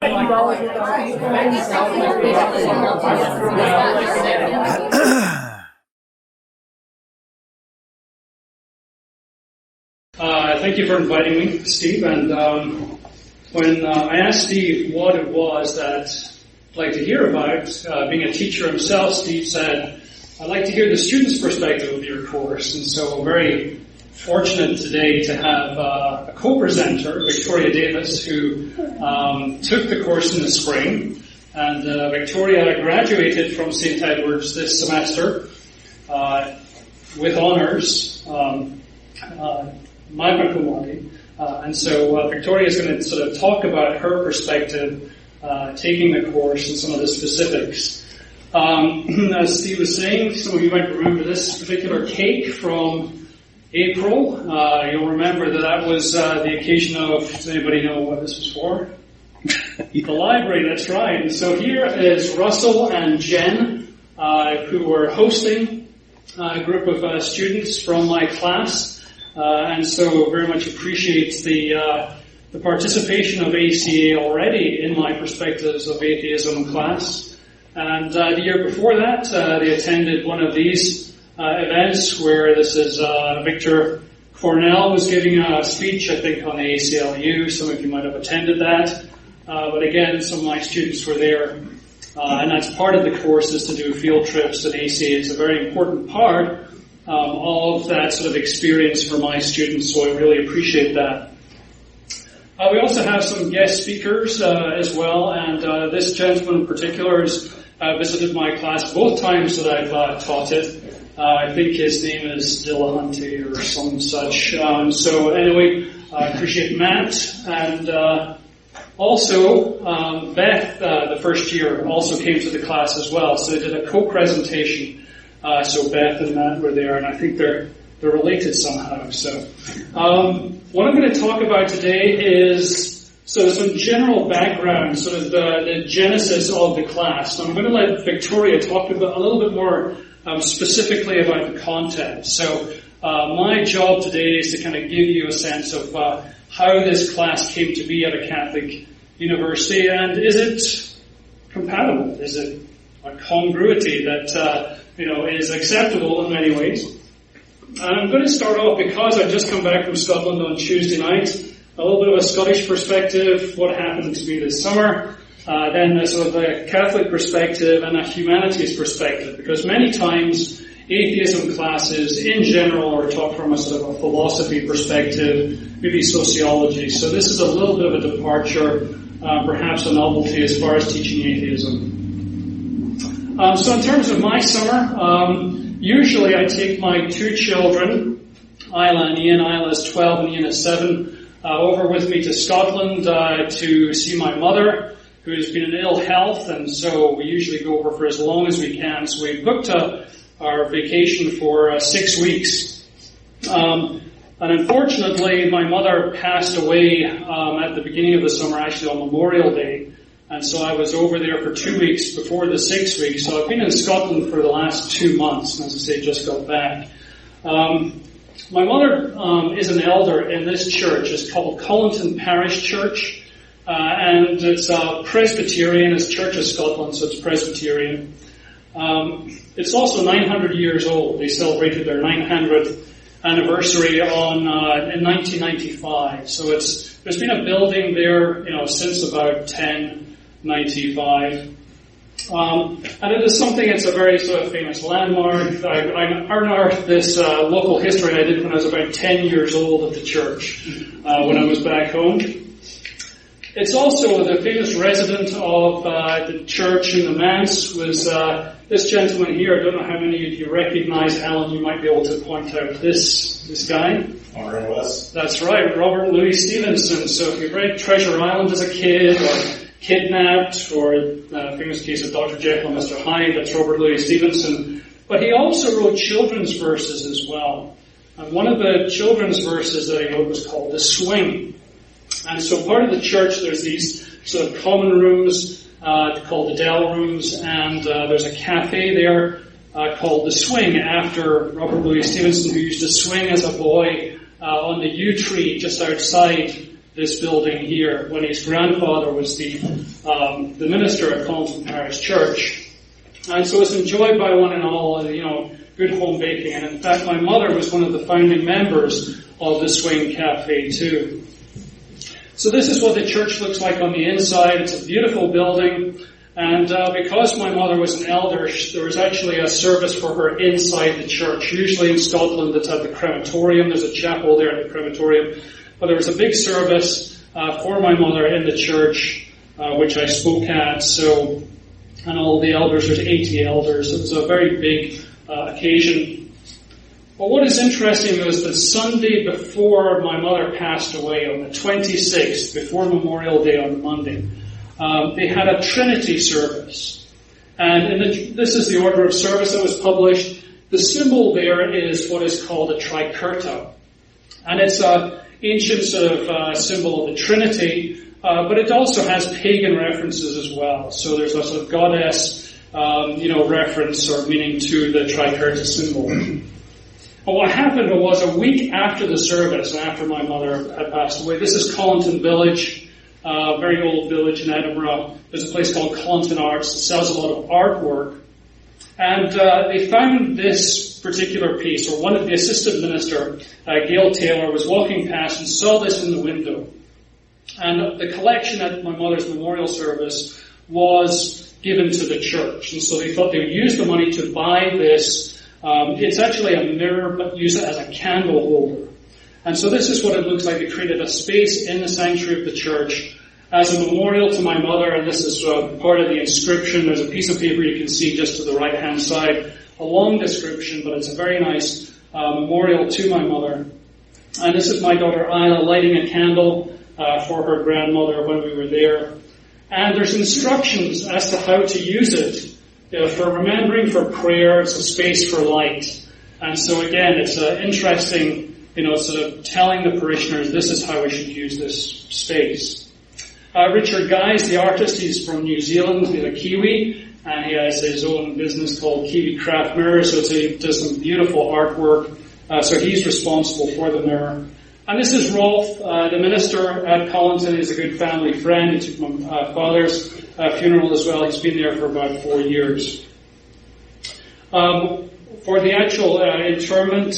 Thank you for inviting me, Steve. And when I asked Steve what it was that I'd like to hear about, being a teacher himself, Steve said, I'd like to hear the student's perspective of your course. And so I'm very fortunate today to have a co-presenter, Victoria Davis, who took the course in the spring. And Victoria graduated from St. Edward's this semester with honours, magna cum laude. And so Victoria is going to sort of talk about her perspective taking the course and some of the specifics. As Steve was saying, some of you might remember this particular cake from April. You'll remember that was the occasion of, does anybody know what this was for? The library, that's right. And so here is Russell and Jen, who were hosting a group of students from my class. And so very much appreciate the participation of ACA already in my perspectives of atheism class. And the year before that, they attended one of these events where this is Victor Cornell was giving a speech, I think, on the ACLU. Some of you might have attended that. But again, some of my students were there. And that's part of the course, is to do field trips, and ACA is a very important part of that sort of experience for my students, so I really appreciate that. We also have some guest speakers as well, and this gentleman in particular has visited my class both times that I've taught it. I think his name is Dillahunty or some such. So anyway, I appreciate Matt, and also Beth, the first year, also came to the class as well, so they did a co-presentation. So Beth and Matt were there, and I think they're related somehow. So what I'm going to talk about today is sort of some general background, sort of the genesis of the class. So I'm going to let Victoria talk about a little bit more specifically about the content. So my job today is to kind of give you a sense of how this class came to be at a Catholic university, and is it compatible? Is it a congruity that is acceptable in many ways? And I'm going to start off, because I've just come back from Scotland on Tuesday night, a little bit of a Scottish perspective, what happened to me this summer, then a sort of a Catholic perspective and a humanities perspective, because many times atheism classes in general are taught from a sort of a philosophy perspective, maybe sociology. So this is a little bit of a departure, perhaps a novelty as far as teaching atheism. So in terms of my summer, usually I take my two children, Isla and Ian. Isla is 12 and Ian is 7, over with me to Scotland to see my mother, who has been in ill health, and so we usually go over for as long as we can. So we booked our vacation for 6 weeks. And unfortunately, my mother passed away at the beginning of the summer, actually on Memorial Day. And so I was over there for 2 weeks before the 6 weeks. So I've been in Scotland for the last 2 months, and as I say, just got back. My mother is an elder in this church. It's called Collinton Parish Church, and it's Presbyterian. It's Church of Scotland, so it's Presbyterian. It's also 900 years old. They celebrated their 900th anniversary in 1995. So there's been a building there, since about 1095. And it is something, it's a very sort of famous landmark. I unearthed this local history I did when I was about 10 years old at the church, when I was back home. It's also the famous resident of the church in the manse was this gentleman here. I don't know how many of you recognize. Alan, you might be able to point out this guy. That's right, Robert Louis Stevenson. So if you read Treasure Island as a kid, or Kidnapped, or the famous case of Dr. Jekyll and Mr. Hyde, that's Robert Louis Stevenson. But he also wrote children's verses as well. And one of the children's verses that he wrote was called The Swing. And so part of the church, there's these sort of common rooms called the Dell Rooms, and there's a cafe there called The Swing, after Robert Louis Stevenson, who used to swing as a boy on the yew tree just outside this building here when his grandfather was the minister at Collinton Parish Church. And so it's enjoyed by one and all, good home baking. And in fact, my mother was one of the founding members of the Swing Cafe too. So this is what the church looks like on the inside. It's a beautiful building. And because my mother was an elder, there was actually a service for her inside the church. Usually in Scotland, it's at the crematorium. There's a chapel there at the crematorium. But there was a big service for my mother in the church, which I spoke at. So, and all the elders, there's 80 elders. It was a very big occasion. But what is interesting was that Sunday before my mother passed away, on the 26th, before Memorial Day on Monday, they had a Trinity service. And this is the order of service that was published. The symbol there is what is called a tricerta. And it's an ancient sort of symbol of the Trinity, but it also has pagan references as well. So there's a sort of goddess, reference or meaning to the tricerta symbol. And what happened was a week after the service, after my mother had passed away, this is Collinton Village, a very old village in Edinburgh. There's a place called Collinton Arts that sells a lot of artwork. And they found this particular piece, or one of the assistant minister, Gail Taylor, was walking past and saw this in the window. And the collection at my mother's memorial service was given to the church. And so they thought they would use the money to buy this. It's actually a mirror, but use it as a candle holder. And so this is what it looks like. They created a space in the sanctuary of the church as a memorial to my mother, and this is part of the inscription. There's a piece of paper you can see just to the right-hand side, a long description, but it's a very nice memorial to my mother. And this is my daughter Isla lighting a candle for her grandmother when we were there. And there's instructions as to how to use it. For remembering, for prayer, it's a space for light. And so again, it's interesting, sort of telling the parishioners this is how we should use this space. Richard Guys, the artist, he's from New Zealand, he's a Kiwi, and he has his own business called Kiwi Craft Mirrors, so he does some beautiful artwork, so he's responsible for the mirror. And this is Rolf, the minister at Collinton. He's a good family friend. He took my father's funeral as well. He's been there for about 4 years. For the actual interment,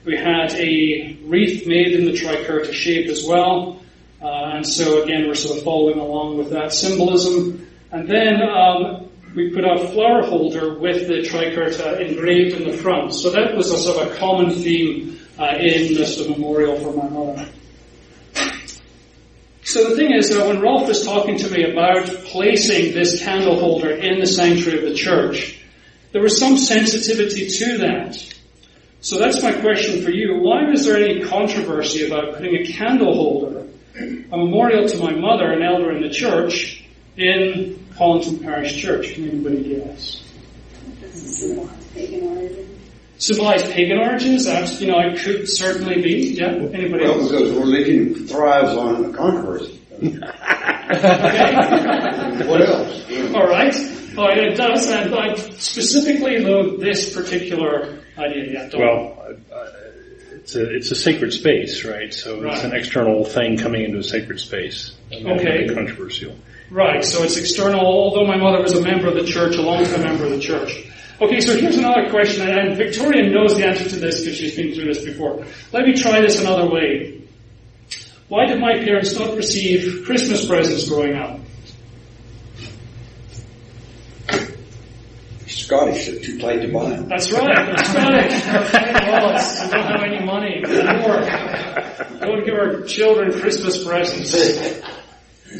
we had a wreath made in the tricerta shape as well. And so again, we're sort of following along with that symbolism. And then we put a flower holder with the tricerta engraved in the front. So that was a sort of a common theme in this memorial for my mother. So the thing is, when Rolf was talking to me about placing this candle holder in the sanctuary of the church, there was some sensitivity to that. So that's my question for you. Why was there any controversy about putting a candle holder, a memorial to my mother, an elder in the church, in Collinton Parish Church? Can anybody guess? Symbolize pagan origins? It could certainly be. Yeah. Anybody else? Because religion thrives on controversy. Okay. What else? All right. Oh, it does, and specifically though this particular idea. It's a sacred space, right? So It's an external thing coming into a sacred space. Okay. Controversial. Right. So it's external. Although my mother was a member of the church, a long-time member of the church. Okay, so here's another question, and Victoria knows the answer to this because she's been through this before. Let me try this another way. Why did my parents not receive Christmas presents growing up? Scottish, they're too tight to buy them. That's right, they're Scottish. They don't have any money anymore. Don't give our children Christmas presents.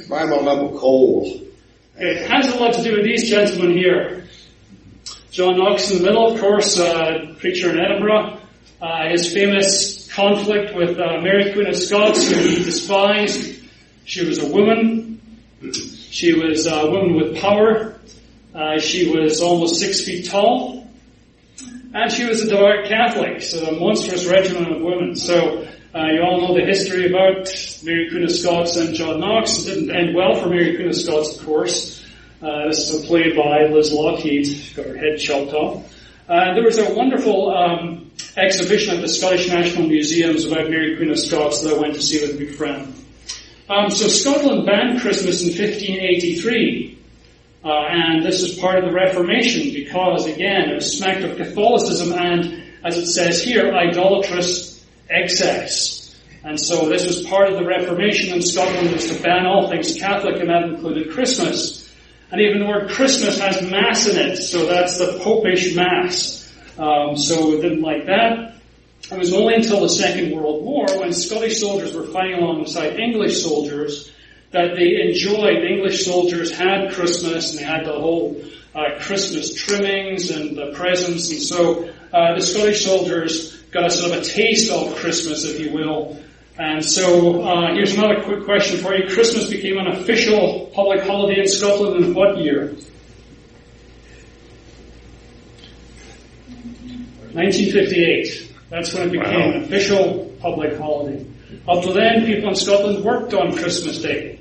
Buy them a lump of coal. It has a lot to do with these gentlemen here. John Knox in the middle, of course, preacher in Edinburgh. His famous conflict with Mary Queen of Scots, who he despised. She was a woman. She was a woman with power. She was almost 6 feet tall. And she was a devout Catholic, so a monstrous regimen of women. So you all know the history about Mary Queen of Scots and John Knox. It didn't end well for Mary Queen of Scots, of course. This is a play by Liz Lockheed. She got her head chopped off. There was a wonderful exhibition at the Scottish National Museums about Mary Queen of Scots that I went to see with a big friend. So Scotland banned Christmas in 1583. And this is part of the Reformation because, again, it was smacked of Catholicism and, as it says here, idolatrous excess. And so this was part of the Reformation in Scotland, was to ban all things Catholic, and that included Christmas. And even the word Christmas has Mass in it, so that's the Popish Mass. So we didn't like that. It was only until the Second World War, when Scottish soldiers were fighting alongside English soldiers, that they enjoyed. English soldiers had Christmas, and they had the whole Christmas trimmings and the presents, and so the Scottish soldiers got a sort of a taste of Christmas, if you will. And so here's another quick question for you. Christmas became an official public holiday in Scotland in what year? 1958. That's when it became an official public holiday. Up to then, people in Scotland worked on Christmas Day.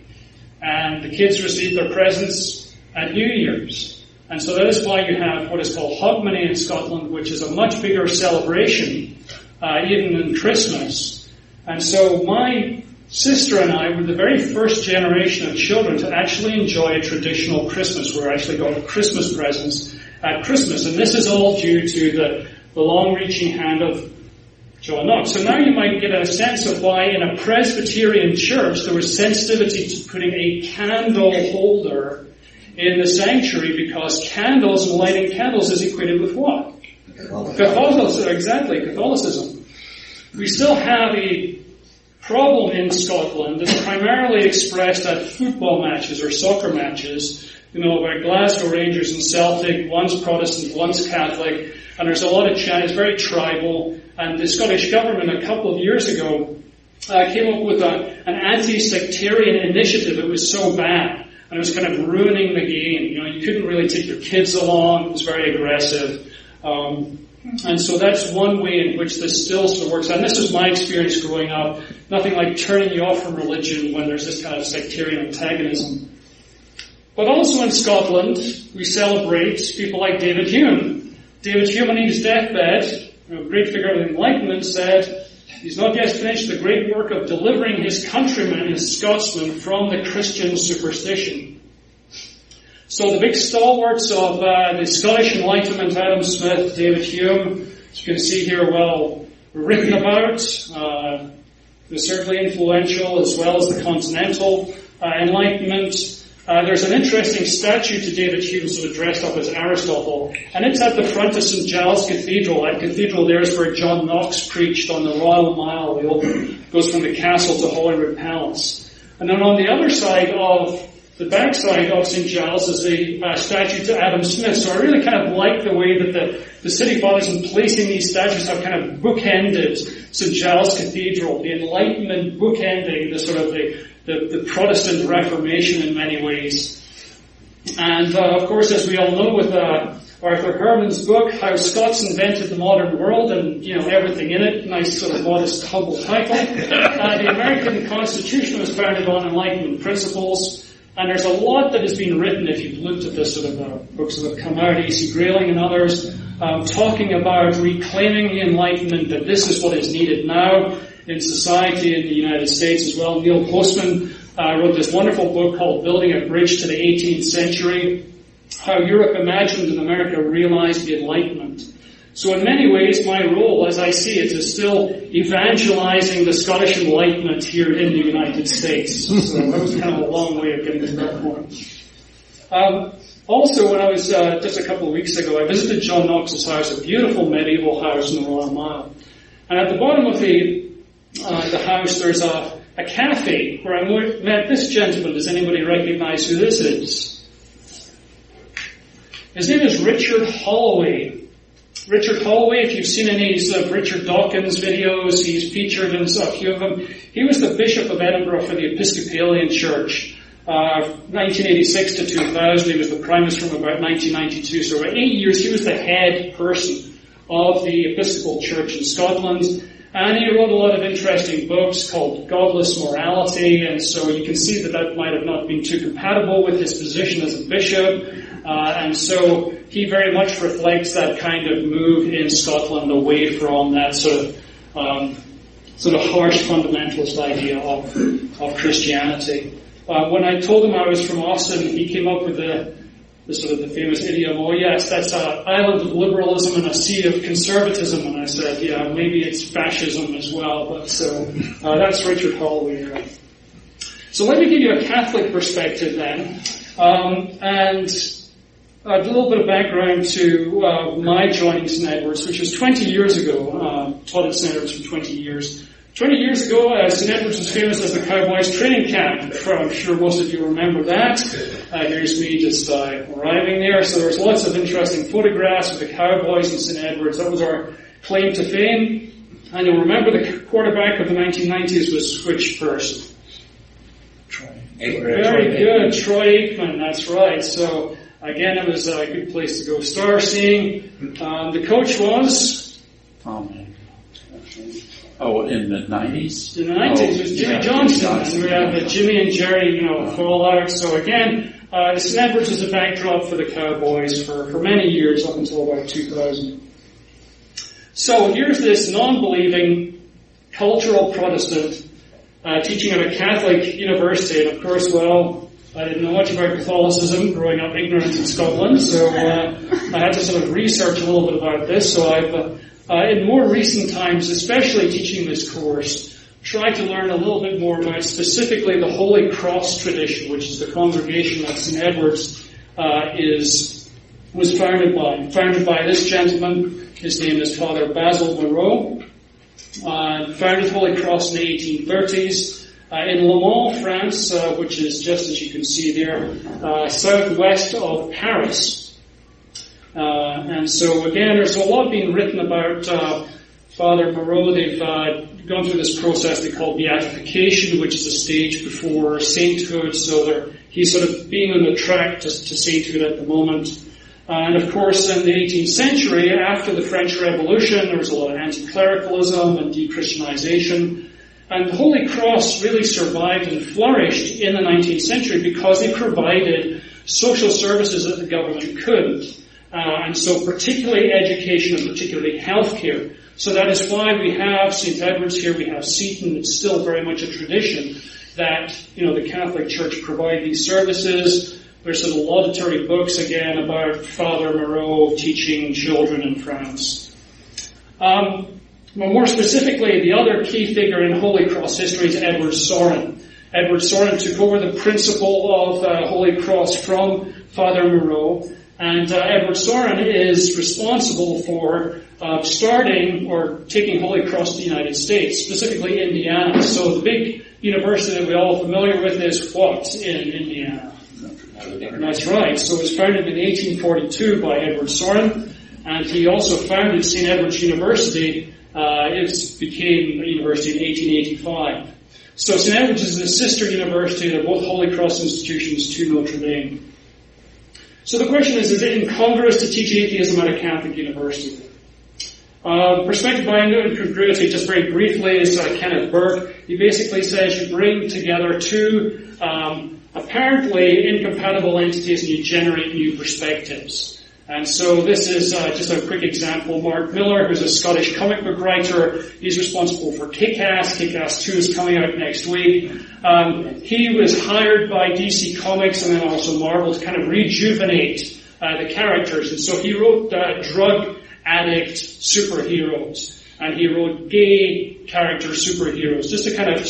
And the kids received their presents at New Year's. And so that is why you have what is called Hogmanay in Scotland, which is a much bigger celebration, even than Christmas. And so my sister and I were the very first generation of children to actually enjoy a traditional Christmas. We actually got Christmas presents at Christmas. And this is all due to the long-reaching hand of John Knox. So now you might get a sense of why in a Presbyterian church there was sensitivity to putting a candle holder in the sanctuary, because candles and lighting candles is equated with what? Catholicism. Exactly, Catholicism. We still have a problem in Scotland that's primarily expressed at football matches or soccer matches. You know, about Glasgow Rangers and Celtic, one's Protestant, one's Catholic, and there's a lot of chat. It's very tribal. And the Scottish government a couple of years ago came up with an anti-sectarian initiative. It was so bad, and it was kind of ruining the game. You know, you couldn't really take your kids along. It was very aggressive. And so that's one way in which this still sort of works. And this was my experience growing up. Nothing like turning you off from religion when there's this kind of sectarian antagonism. But also in Scotland, we celebrate people like David Hume. David Hume on his deathbed, a great figure of the Enlightenment, said, he's not yet finished the great work of delivering his countrymen, his Scotsmen, from the Christian superstition. So the big stalwarts of the Scottish Enlightenment, Adam Smith, David Hume, as you can see here, well written about, they're certainly influential, as well as the Continental Enlightenment. There's an interesting statue to David Hume sort of dressed up as Aristotle, and it's at the front of St. Giles Cathedral. That cathedral there is where John Knox preached on the Royal Mile. It goes from the castle to Holyrood Palace. And then on the other side of the backside of St. Giles is a statue to Adam Smith. So I really kind of like the way that the city fathers in placing these statues have kind of bookended St. Giles Cathedral, the Enlightenment bookending the sort of the Protestant Reformation in many ways. And of course, as we all know, with Arthur Herman's book, How Scots Invented the Modern World, and everything in it, nice sort of modest, humble title. The American Constitution was founded on Enlightenment principles, and there's a lot that has been written, if you've looked at this sort of books that have come out, A.C. Grayling and others, talking about reclaiming the Enlightenment, that this is what is needed now in society in the United States as well. Neil Postman wrote this wonderful book called Building a Bridge to the 18th Century, How Europe Imagined and America Realized the Enlightenment. So in many ways, my role, as I see it, is still evangelizing the Scottish Enlightenment here in the United States. So that was kind of a long way of getting to that point. Also, when I was, just a couple of weeks ago, I visited John Knox's house, a beautiful medieval house in the Royal Mile. And at the bottom of the house, there's a cafe where I met this gentleman. Does anybody recognize who this is? His name is Richard Holloway. Richard Holloway, if you've seen any of Richard Dawkins' videos, he's featured in a few of them. He was the Bishop of Edinburgh for the Episcopalian Church, 1986 to 2000. He was the Primus from about 1992. So about 8 years, he was the head person of the Episcopal Church in Scotland. And he wrote a lot of interesting books called Godless Morality, and so you can see that might have not been too compatible with his position as a bishop. And so he very much reflects that kind of move in Scotland away from that sort of sort of harsh fundamentalist idea of Christianity. When I told him I was from Austin, he came up with the famous idiom, oh yes, that's an island of liberalism and a sea of conservatism. And I said, yeah, maybe it's fascism as well. But so that's Richard Holloway. So let me give you a Catholic perspective then, and a little bit of background to my joining St. Edward's, which was 20 years ago. Taught at St. Edward's for 20 years. 20 years ago, St. Edward's was famous as the Cowboys training camp. I'm sure most of you remember that. Here's me just arriving there. So there's lots of interesting photographs of the Cowboys in St. Edward's. That was our claim to fame. And you'll remember the quarterback of the 1990s was which person? Very good, Troy Aikman, that's right. So, again, it was a good place to go star seeing. The coach was? In the 90s? In the 90s, it was Jimmy Johnson. And we have the Jimmy and Jerry, fallout. So, again, St. Edward's was a backdrop for the Cowboys for many years, up until about 2000. So, here's this non-believing, cultural Protestant teaching at a Catholic university, and of course, I didn't know much about Catholicism growing up ignorant in Scotland, so I had to sort of research a little bit about this. So I've, in more recent times, especially teaching this course, tried to learn a little bit more about specifically the Holy Cross tradition, which is the congregation that St. Edward's was founded by this gentleman. His name is Father Basil Moreau. Founded Holy Cross in the 1830s in Le Mans, France, which is just as you can see there, southwest of Paris. And so again, there's a lot being written about Father Moreau. They've gone through this process they call beatification, which is a stage before sainthood. So he's sort of being on the track to sainthood at the moment. And of course, in the 18th century, after the French Revolution, there was a lot of anti-clericalism and de-Christianization. And the Holy Cross really survived and flourished in the 19th century because they provided social services that the government couldn't. And so particularly education and particularly healthcare. So that is why we have St. Edward's here, we have Seton. It's still very much a tradition that, the Catholic Church provide these services. There's sort of laudatory books, again, about Father Moreau teaching children in France. More specifically, the other key figure in Holy Cross history is Edward Sorin. Edward Sorin took over the principle of Holy Cross from Father Moreau, and Edward Sorin is responsible for starting or taking Holy Cross to the United States, specifically Indiana. So the big university that we're all familiar with is what in Indiana? That's right. So it was founded in 1842 by Edward Sorin, and he also founded St. Edward's University. It became a university in 1885. So St. Edward's is a sister university. They're both Holy Cross institutions to Notre Dame. So the question is it incongruous to teach atheism at a Catholic university? Perspective by Incongruity, just very briefly, is Kenneth Burke. He basically says you bring together two apparently incompatible entities and you generate new perspectives. And so this is just a quick example. Mark Millar, who's a Scottish comic book writer, he's responsible for Kick-Ass. Kick-Ass 2 is coming out next week. He was hired by DC Comics and then also Marvel to kind of rejuvenate the characters. And so he wrote drug addict superheroes. And he wrote gay character superheroes, just to kind of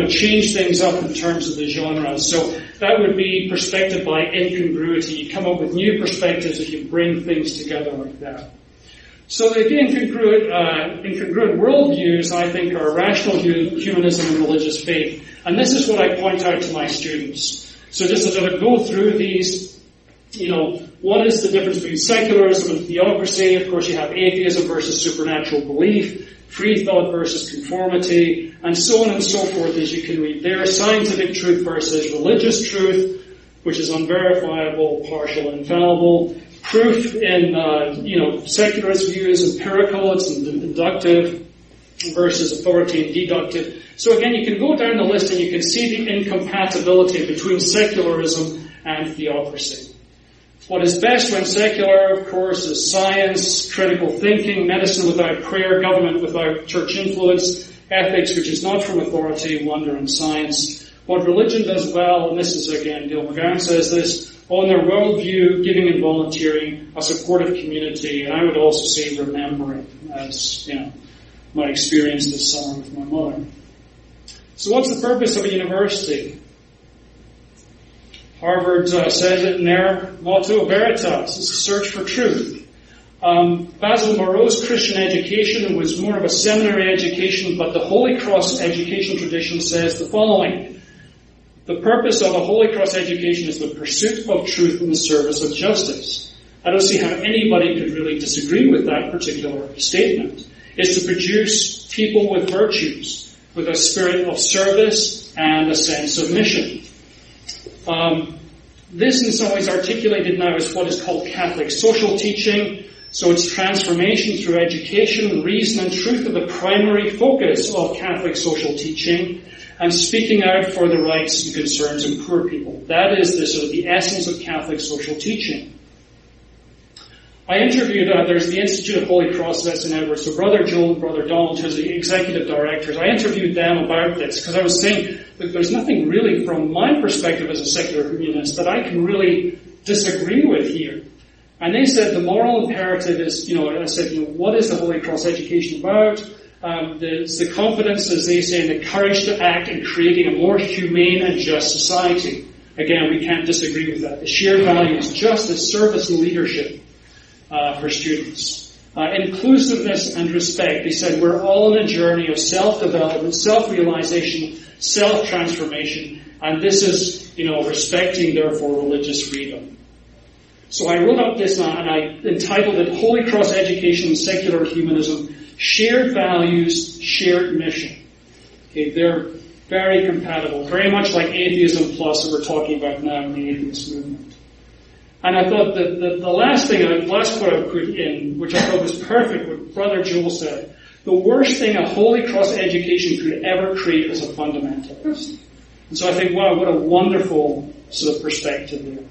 change things up in terms of the genre. So that would be perspective by incongruity. You come up with new perspectives if you bring things together like that. So the incongruent worldviews, I think, are rational humanism and religious faith. And this is what I point out to my students. So just to sort of go through these, what is the difference between secularism and theocracy? Of course, you have atheism versus supernatural belief, free thought versus conformity, and so on and so forth, as you can read there. Scientific truth versus religious truth, which is unverifiable, partial, infallible. Proof in, secularist view is empirical, it's inductive versus authority and deductive. So again, you can go down the list and you can see the incompatibility between secularism and theocracy. What is best when secular, of course, is science, critical thinking, medicine without prayer, government without church influence, ethics which is not from authority, wonder, and science. What religion does well, and this is again, Dale McGowan says this, on their worldview, giving and volunteering, a supportive community, and I would also say remembering, as, my experience this summer with my mother. So what's the purpose of a university? Harvard says it in their motto, Veritas. It's a search for truth. Basil Moreau's Christian education was more of a seminary education, but the Holy Cross education tradition says the following. The purpose of a Holy Cross education is the pursuit of truth in the service of justice. I don't see how anybody could really disagree with that particular statement. It's to produce people with virtues, with a spirit of service and a sense of mission. This in some ways articulated now as what is called Catholic social teaching. So it's transformation through education, reason and truth are the primary focus of Catholic social teaching, and speaking out for the rights and concerns of poor people. That is the essence of Catholic social teaching. I interviewed, there's the Institute of Holy Cross at St. Edward's, so Brother Joel and Brother Donald, who's the executive directors. I interviewed them about this because I was saying that there's nothing really from my perspective as a secular humanist that I can really disagree with here. And they said the moral imperative is, I said, what is the Holy Cross education about? It's the confidence, as they say, and the courage to act in creating a more humane and just society. Again, we can't disagree with that. The shared values, justice, service, and leadership for students. Inclusiveness and respect. They said we're all in a journey of self-development, self-realization, self-transformation, and this is, respecting, therefore, religious freedom. So I wrote up this and I entitled it Holy Cross Education and Secular Humanism, Shared Values, Shared Mission. Okay, they're very compatible, very much like atheism plus that we're talking about now in the atheist movement. And I thought that the last quote I put in, which I thought was perfect, what Brother Joel said, the worst thing a Holy Cross education could ever create is a fundamentalist. And so I think, wow, what a wonderful sort of perspective there.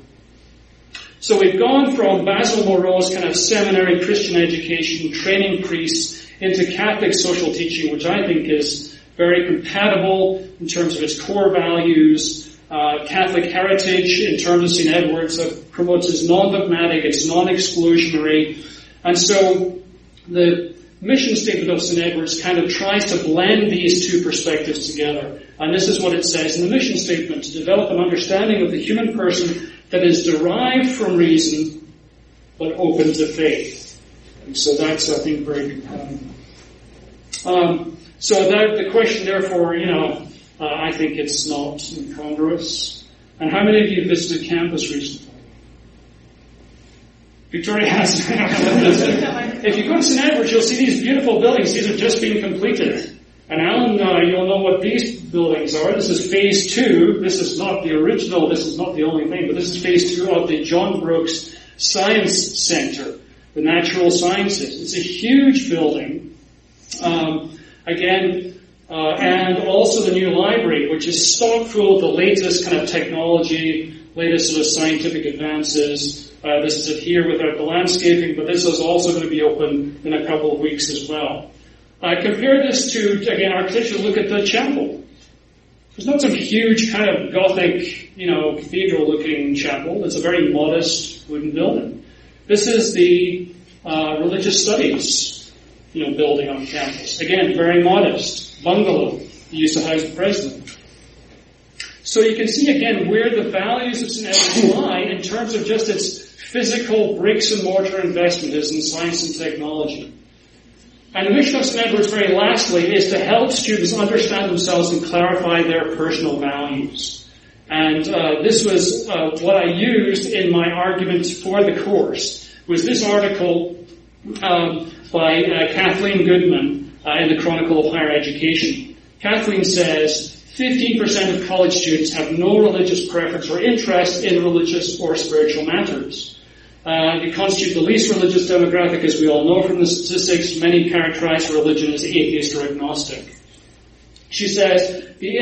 So we've gone from Basil Moreau's kind of seminary Christian education, training priests, into Catholic social teaching, which I think is very compatible in terms of its core values, Catholic heritage in terms of St. Edward's that promotes its non-dogmatic, its non-exclusionary. And so the mission statement of St. Edward's kind of tries to blend these two perspectives together. And this is what it says in the mission statement, to develop an understanding of the human person that is derived from reason, but open to faith. And so that's, I think, very compelling. So that the question, therefore, I think it's not incongruous. And how many of you visited campus recently? Victoria has. If you go to St. Edward's, you'll see these beautiful buildings. These are just being completed. And Alan, you'll know what these buildings are. This is phase 2. This is not the original. This is not the only thing. But this is phase 2 of the John Brooks Science Center, the Natural Sciences. It's a huge building. And also the new library, which is stock full of the latest kind of technology, latest sort of scientific advances. This is it here without the landscaping, but this is also going to be open in a couple of weeks as well. Compare this to, again, architecture. Look at the chapel. It's not some huge kind of Gothic, cathedral-looking chapel. It's a very modest wooden building. This is the religious studies, building on campus. Again, very modest. Bungalow. They used to house the president. So you can see again where the values of St. Edward's lie in terms of just its physical bricks and mortar investment is in science and technology. And the mission of St. Edward's, very lastly, is to help students understand themselves and clarify their personal values. And this was what I used in my argument for the course, was this article by Kathleen Goodman in the Chronicle of Higher Education. Kathleen says, 15% of college students have no religious preference or interest in religious or spiritual matters. They constitute the least religious demographic, as we all know from the statistics. Many characterize religion as atheist or agnostic. She says the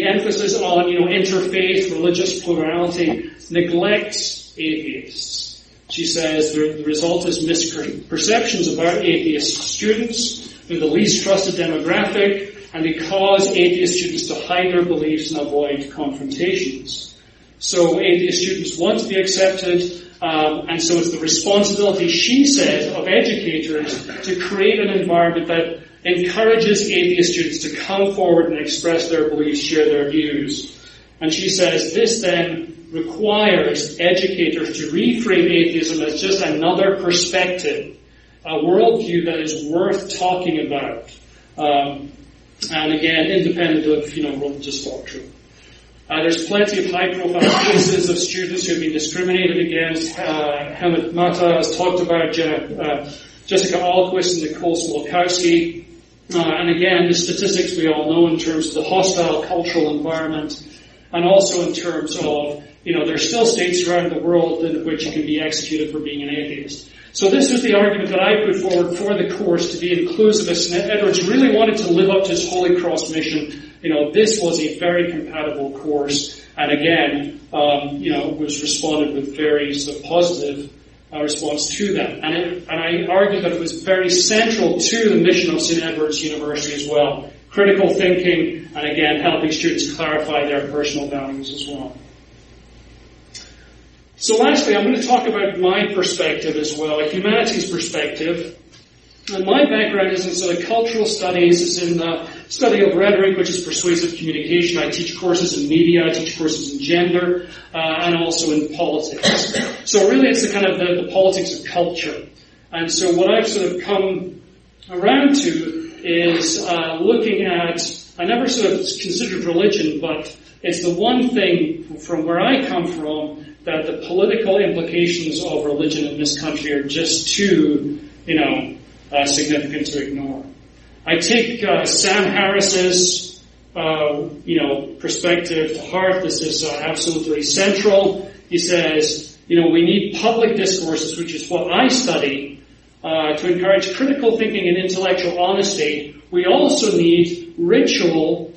emphasis on interfaith religious plurality neglects atheists. She says the result is misperceptions about atheist students. They're the least trusted demographic. and they cause atheist students to hide their beliefs and avoid confrontations. So atheist students want to be accepted, and so it's the responsibility, she says, of educators to create an environment that encourages atheist students to come forward and express their beliefs, share their views. And she says this then requires educators to reframe atheism as just another perspective, a worldview that is worth talking about, and again, independent of religious doctrine. There's plenty of high-profile cases of students who have been discriminated against. Helmut Mata has talked about Jessica Alquist and Nicole Smolkowski. And again, the statistics we all know in terms of the hostile cultural environment, and also in terms of, there are still states around the world in which you can be executed for being an atheist. So this was the argument that I put forward for the course to be inclusivist, and Edwards really wanted to live up to his Holy Cross mission. This was a very compatible course, and again, was responded with very sort of positive response to that. And I argue that it was very central to the mission of St. Edward's University as well. Critical thinking, and again, helping students clarify their personal values as well. So lastly, I'm going to talk about my perspective as well, a humanities perspective. And my background is in sort of cultural studies, it's in the study of rhetoric, which is persuasive communication. I teach courses in media, I teach courses in gender, and also in politics. So really it's the kind of the politics of culture. And so what I've sort of come around to is looking at, I never sort of considered religion, but it's the one thing from where I come from that the political implications of religion in this country are just too, significant to ignore. I take Sam Harris's, perspective to heart. This is absolutely central. He says, we need public discourses, which is what I study, to encourage critical thinking and intellectual honesty. We also need ritual,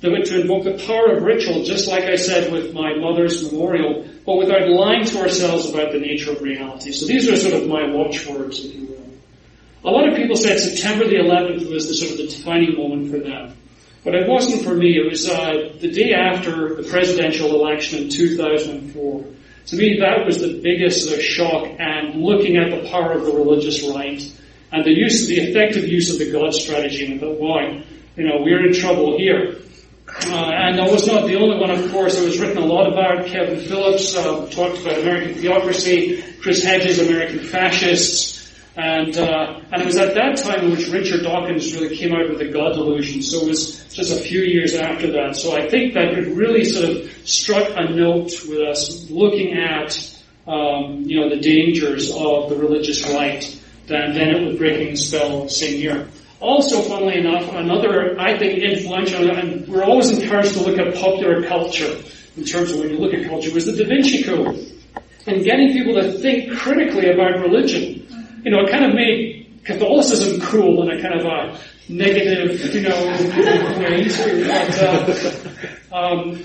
to invoke the power of ritual, just like I said with my mother's memorial, but without lying to ourselves about the nature of reality. So these are sort of my watchwords, if you will. A lot of people said September the 11th was the sort of the defining moment for them. But it wasn't for me. It was the day after the presidential election in 2004. To me, that was the biggest sort of shock, and looking at the power of the religious right and the effective use of the God strategy, and I thought, wow, we're in trouble here. And I was not the only one, of course. There was written a lot about. Kevin Phillips talked about American theocracy, Chris Hedges, American fascists, and it was at that time in which Richard Dawkins really came out with the God delusion. So it was just a few years after that. So I think that it really sort of struck a note with us looking at the dangers of the religious right. Then it was breaking the spell the same year. Also, funnily enough, another, I think, influential, and we're always encouraged to look at popular culture in terms of when you look at culture, was the Da Vinci Code. And getting people to think critically about religion. It kind of made Catholicism cool in a kind of a negative, way. But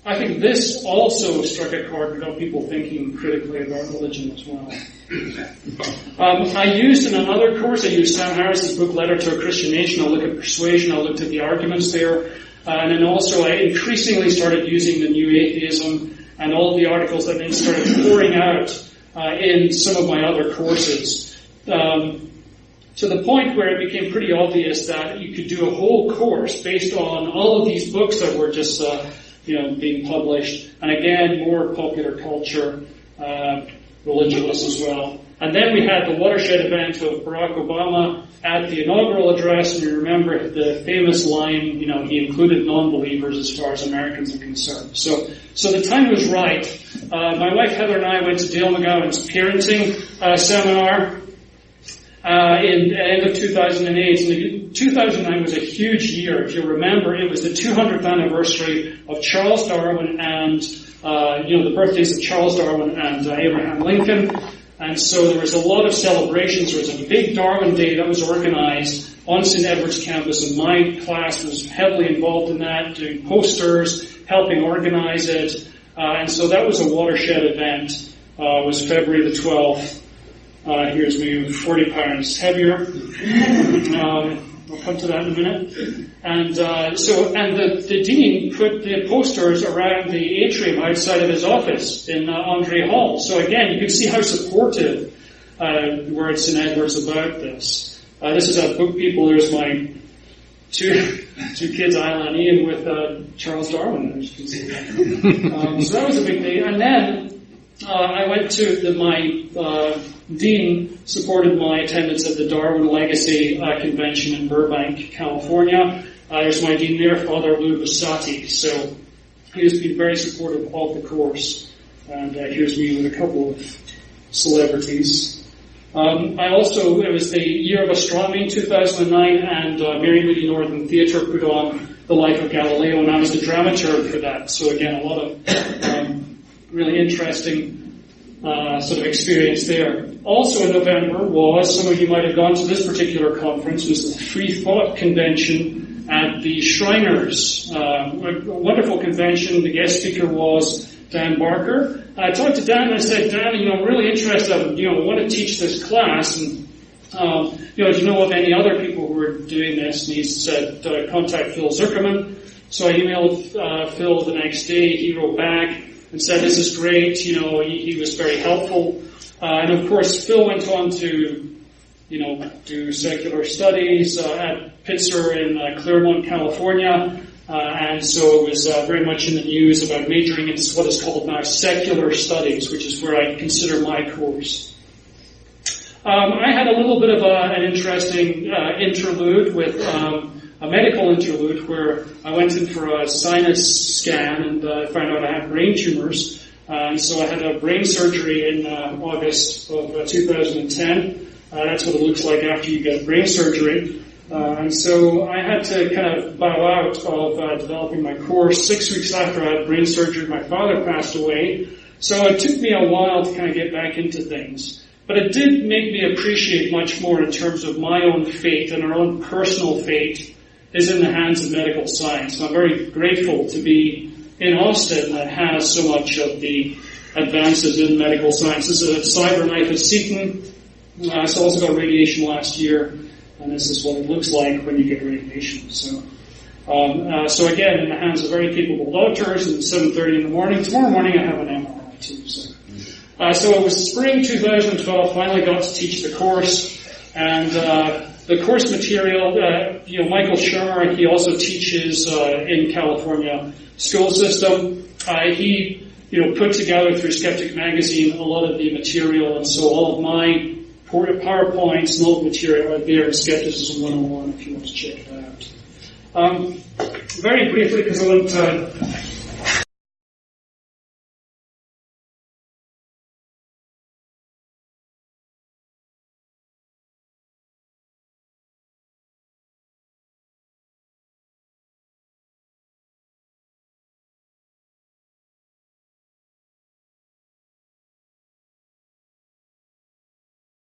I think this also struck a chord with people thinking critically about religion as well. I used in another course, I used Sam Harris's book, Letter to a Christian Nation. I looked at persuasion, I looked at the arguments there, and then also I increasingly started using the New Atheism and all the articles that then started pouring out in some of my other courses. To the point where it became pretty obvious that you could do a whole course based on all of these books that were just being published, and again, more popular culture, religious as well. And then we had the watershed event of Barack Obama at the inaugural address, and you remember the famous line, he included non-believers as far as Americans are concerned. So the time was right. My wife Heather and I went to Dale McGowan's parenting seminar in the end of 2008. And 2009 was a huge year. If you remember, it was the 200th anniversary of Charles Darwin and, the birthdays of Charles Darwin and Abraham Lincoln. And so there was a lot of celebrations. There was a big Darwin Day that was organized on St. Edward's campus, and my class was heavily involved in that, doing posters, helping organize it. And so that was a watershed event. It was February the 12th. Here's me with 40 pounds heavier. I'll come to that in a minute. And the dean put the posters around the atrium outside of his office in Andre Hall. So again, you can see how supportive were St. Edward's about this. This is a book, people. There's my two kids, Isla and Ian, with Charles Darwin, as you can see. So that was a big thing. And then I went to my dean supported my attendance at the Darwin Legacy Convention in Burbank, California. There's my dean there, Father Lou Basati. So he has been very supportive of the course. And here's me with a couple of celebrities. It was the year of astronomy in 2009, and Mary Moody Northern Theatre put on The Life of Galileo, and I was the dramaturg for that. So again, a lot of really interesting sort of experience there. Also in November was, some of you might have gone to this particular conference, was the Free Thought Convention at the Shriners. A wonderful convention. The guest speaker was Dan Barker. I talked to Dan and I said, Dan, I'm really interested, I want to teach this class, and, do you know of any other people who are doing this? And he said, contact Phil Zuckerman. So I emailed Phil the next day. He wrote back and said, this is great, he was very helpful. And of course, Phil went on to, do secular studies at Pitzer in Claremont, California. And so it was very much in the news about majoring in what is called now secular studies, which is where I consider my course. I had a little bit of an interesting interlude with a medical interlude where I went in for a sinus scan and found out I had brain tumors. And so I had a brain surgery in August of 2010. That's what it looks like after you get brain surgery. And so I had to kind of bow out of developing my course. 6 weeks after I had brain surgery, my father passed away. So it took me a while to kind of get back into things. But it did make me appreciate much more in terms of my own fate, and our own personal fate is in the hands of medical science. So I'm very grateful to be in Austin that has so much of the advances in medical science. This is a CyberKnife at Seton. I also got radiation last year. And this is what it looks like when you get radiation. So again, in the hands of very capable doctors, at 7:30 in the morning. Tomorrow morning I have an MRI too. So it was spring 2012. Finally got to teach the course, and the course material. Michael Shermer, he also teaches in California school system. He put together through Skeptic Magazine a lot of the material, and so all of my PowerPoints and all the material out there in Skepticism 101 if you want to check it out. Very briefly, because I want to